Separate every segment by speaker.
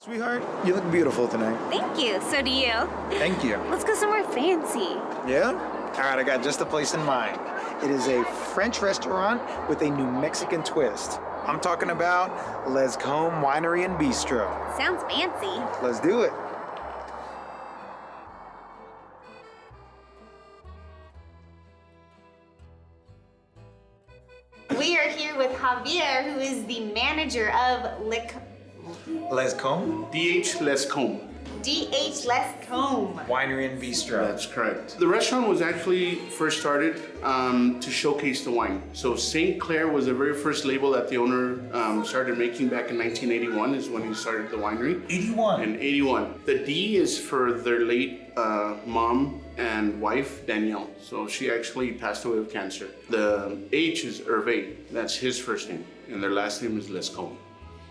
Speaker 1: Sweetheart, you look beautiful tonight.
Speaker 2: Thank you. So do you.
Speaker 1: Thank you.
Speaker 2: Let's go somewhere fancy.
Speaker 1: Yeah? All right, I got just the place in mind. It is a French restaurant with a New Mexican twist. I'm talking about Lescombs Winery and Bistro.
Speaker 2: Sounds fancy.
Speaker 1: Let's do it.
Speaker 2: We are here with Javier, who is the manager of
Speaker 1: Lescombs
Speaker 3: DH Lescombes.
Speaker 2: DH Lescombes.
Speaker 1: Winery and Bistro.
Speaker 3: That's correct. The restaurant was actually first started to showcase the wine. So St. Clair was the very first label that the owner started making back in 1981 is when he started the winery.
Speaker 1: 81.
Speaker 3: In 81. The D is for their late mom and wife, Danielle. So she actually passed away of cancer. The H is Hervé. That's his first name. And their last name is Lescombes.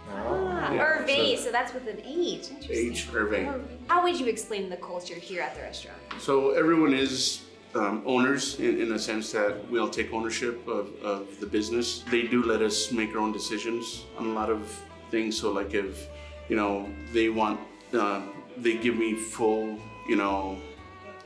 Speaker 2: Hervé, so that's with an H. Interesting.
Speaker 3: H, Hervé.
Speaker 2: How would you explain the culture here at the restaurant?
Speaker 3: So everyone is owners in a sense that we all take ownership of the business. They do let us make our own decisions on a lot of things. So like if, they want, they give me full,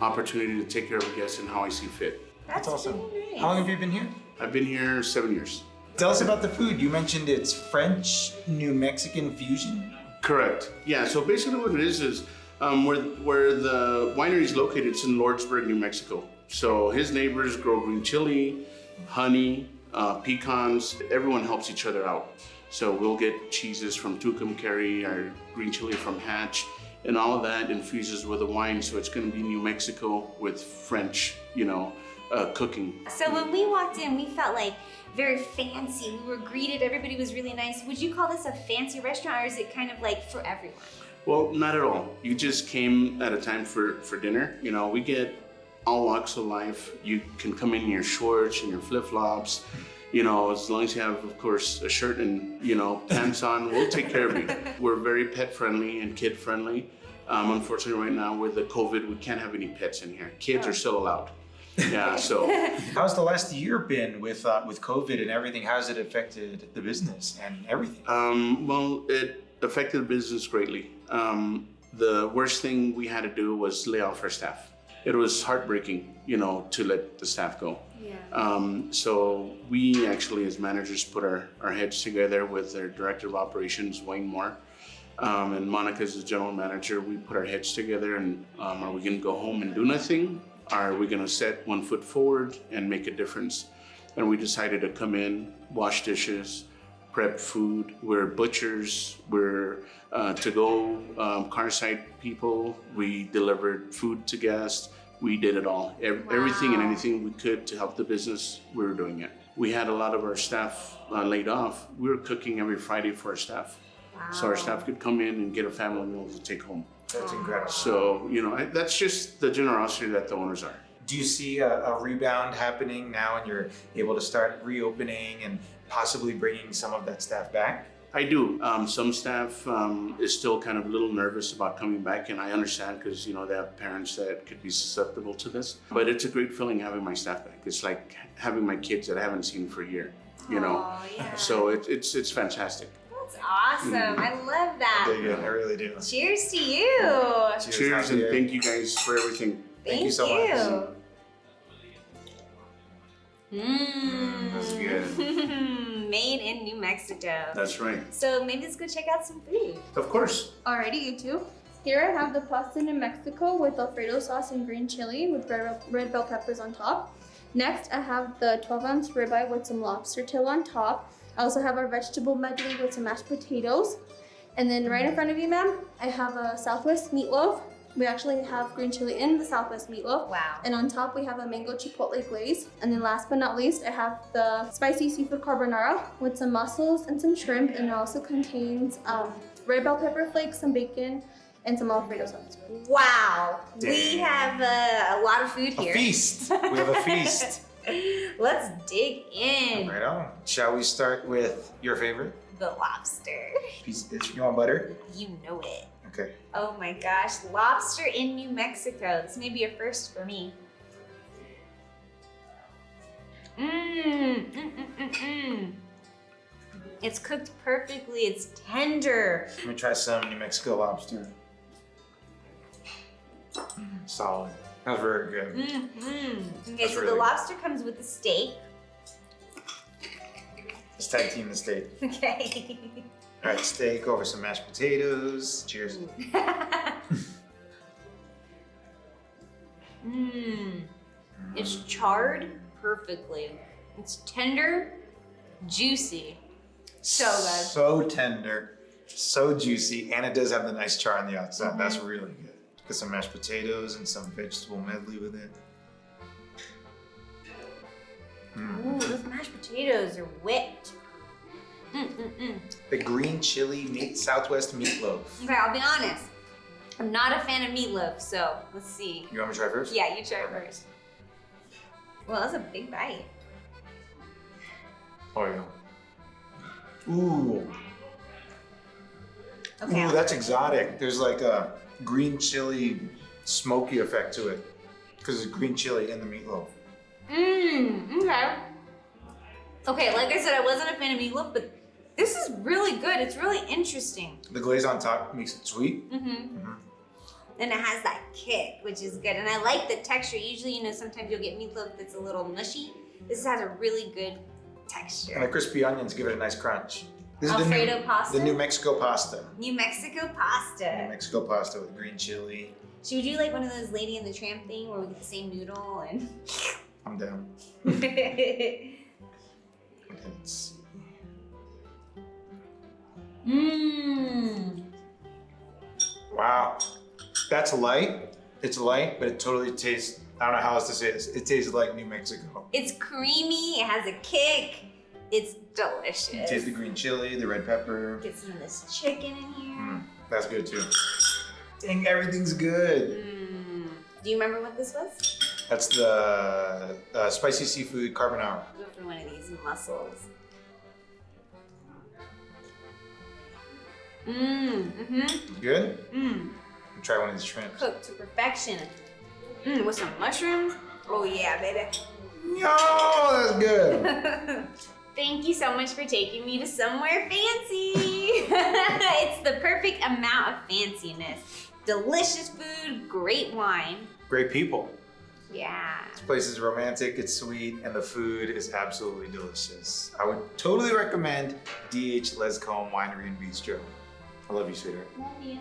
Speaker 3: opportunity to take care of the guests and how I see fit.
Speaker 1: That's awesome.
Speaker 2: Really nice.
Speaker 1: How long have you been here?
Speaker 3: I've been here 7 years.
Speaker 1: Tell us about the food. You mentioned it's French New Mexican fusion.
Speaker 3: Correct. Yeah, so basically what it is where the winery is located, it's in Lordsburg, New Mexico. So his neighbors grow green chili, honey, pecans. Everyone helps each other out. So we'll get cheeses from Tucumcari, our green chili from Hatch, and all of that infuses with the wine. So it's going to be New Mexico with French, cooking.
Speaker 2: So when we walked in, we felt like very fancy. We were greeted, everybody was really nice. Would you call this a fancy restaurant, or is it kind of like for everyone?
Speaker 3: Well, not at all. You just came at a time for dinner. We get all walks of life. You can come in your shorts and your flip-flops. As long as you have, of course, a shirt and, pants on, we'll take care of you. We're very pet-friendly and kid-friendly. Unfortunately, right now with the COVID, we can't have any pets in here. Kids are still allowed. Yeah, so.
Speaker 1: How's the last year been with COVID and everything? How's it affected the business and everything?
Speaker 3: Well, it affected the business greatly. The worst thing we had to do was lay off our staff. It was heartbreaking, to let the staff go.
Speaker 2: Yeah.
Speaker 3: So we actually, as managers, put our heads together with our director of operations, Wayne Moore, and Monica as the general manager. We put our heads together and are we going to go home and do nothing? Are we going to set one foot forward and make a difference? And we decided to come in, wash dishes, prep food. We're butchers, we're to-go car site people. We delivered food to guests. We did it all. Everything and anything we could to help the business, we were doing it. We had a lot of our staff laid off. We were cooking every Friday for our staff.
Speaker 2: Wow.
Speaker 3: So our staff could come in and get a family meal to take home.
Speaker 1: That's incredible.
Speaker 3: So, that's just the generosity that the owners are.
Speaker 1: Do you see a rebound happening now and you're able to start reopening and possibly bringing some of that staff back?
Speaker 3: I do. Some staff is still kind of a little nervous about coming back, and I understand because, they have parents that could be susceptible to this. But it's a great feeling having my staff back. It's like having my kids that I haven't seen for a year,
Speaker 2: Oh, yeah.
Speaker 3: So it's fantastic.
Speaker 2: That's awesome. I love that.
Speaker 1: I really do.
Speaker 2: Cheers to you.
Speaker 3: Cheers and
Speaker 1: Javier.
Speaker 3: thank you guys for everything.
Speaker 1: Thank you so much.
Speaker 3: That's good.
Speaker 2: Made in New Mexico.
Speaker 3: That's right.
Speaker 2: So maybe let's go check out some food.
Speaker 3: Of course.
Speaker 4: Alrighty, you two. Here I have the pasta in Mexico with Alfredo sauce and green chili with red bell peppers on top. Next, I have the 12-ounce ribeye with some lobster tail on top. I also have our vegetable medley with some mashed potatoes. And then right in front of you, ma'am, I have a Southwest meatloaf. We actually have green chili in the Southwest meatloaf.
Speaker 2: Wow.
Speaker 4: And on top, we have a mango chipotle glaze. And then last but not least, I have the spicy seafood carbonara with some mussels and some shrimp. And it also contains red bell pepper flakes, some bacon, and some Alfredo sauce.
Speaker 2: Wow.
Speaker 1: Damn.
Speaker 2: We have a lot of food here.
Speaker 1: A feast. We have a feast.
Speaker 2: Let's dig in.
Speaker 1: Right on. Shall we start with your favorite?
Speaker 2: The lobster.
Speaker 1: You want butter?
Speaker 2: You know it.
Speaker 1: Okay.
Speaker 2: Oh my gosh, lobster in New Mexico. This may be a first for me. It's cooked perfectly. It's tender.
Speaker 1: Let me try some New Mexico lobster. Solid. That was very good.
Speaker 2: Okay,
Speaker 1: That's
Speaker 2: so
Speaker 1: really
Speaker 2: the lobster comes with the steak.
Speaker 1: Let's tag team the steak.
Speaker 2: Okay.
Speaker 1: All right, steak over some mashed potatoes. Cheers.
Speaker 2: It's charred perfectly. It's tender, juicy. So good.
Speaker 1: So tender, so juicy, and it does have the nice char on the outside. That's really good. Get some mashed potatoes and some vegetable medley with it.
Speaker 2: Ooh, those mashed potatoes are whipped.
Speaker 1: The green chili Southwest meatloaf.
Speaker 2: Okay, I'll be honest. I'm not a fan of meatloaf, so let's see.
Speaker 1: You want me to try first?
Speaker 2: Yeah, you try first. Well, that's a big bite.
Speaker 1: Oh yeah. Ooh.
Speaker 2: Okay.
Speaker 1: Ooh, that's exotic. There's like a green chili smoky effect to it because it's green chili in the meatloaf.
Speaker 2: Okay. Okay, like I said, I wasn't a fan of meatloaf, but this is really good. It's really interesting.
Speaker 1: The glaze on top makes it sweet.
Speaker 2: And it has that kick, which is good. And I like the texture. Usually, sometimes you'll get meatloaf that's a little mushy. This has a really good texture.
Speaker 1: And the crispy onions give it a nice crunch. This is
Speaker 2: Alfredo pasta?
Speaker 1: The New Mexico pasta.
Speaker 2: New Mexico
Speaker 1: New
Speaker 2: pasta.
Speaker 1: Mexico pasta with green chili.
Speaker 2: Should we do like one of those Lady and the Tramp thing where we get the same noodle and...
Speaker 1: I'm down. It's... Wow. That's light. It's light, but it totally tastes, I don't know how else to say this. It tastes like New Mexico.
Speaker 2: It's creamy, it has a kick. It's delicious.
Speaker 1: You taste the green chili, the red pepper.
Speaker 2: Get some of this chicken in here.
Speaker 1: That's good too. Dang, everything's good.
Speaker 2: Do you remember what this was?
Speaker 1: That's the spicy seafood carbonara.
Speaker 2: Go for one of these mussels.
Speaker 1: Good? Try one of these shrimps.
Speaker 2: Cooked to perfection. With some mushrooms. Oh yeah, baby.
Speaker 1: Yo, that's good.
Speaker 2: Thank you so much for taking me to somewhere fancy. It's the perfect amount of fanciness. Delicious food, great wine.
Speaker 1: Great people.
Speaker 2: Yeah.
Speaker 1: This place is romantic, it's sweet, and the food is absolutely delicious. I would totally recommend DH Lescombs Winery and Bistro. I love you, sweetheart.
Speaker 2: Love you.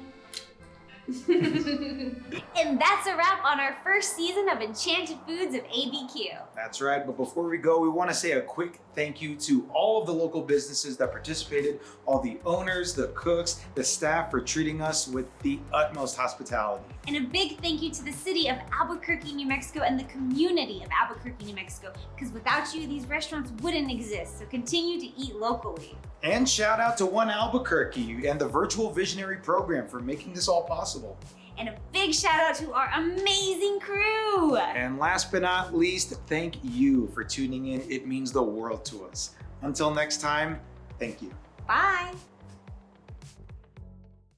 Speaker 2: And that's a wrap on our first season of Enchanted Foods of ABQ.
Speaker 1: That's right, but before we go, we want to say a quick thank you to all of the local businesses that participated, all the owners, the cooks, the staff for treating us with the utmost hospitality.
Speaker 2: And a big thank you to the City of Albuquerque, New Mexico, and the community of Albuquerque, New Mexico, because without you, these restaurants wouldn't exist, so continue to eat locally.
Speaker 1: And shout out to One Albuquerque and the virtual Visionary program for making this all possible.
Speaker 2: And a big shout out to our amazing crew.
Speaker 1: And last but not least, thank you for tuning in. It means the world to us. Until next time, thank you.
Speaker 2: Bye.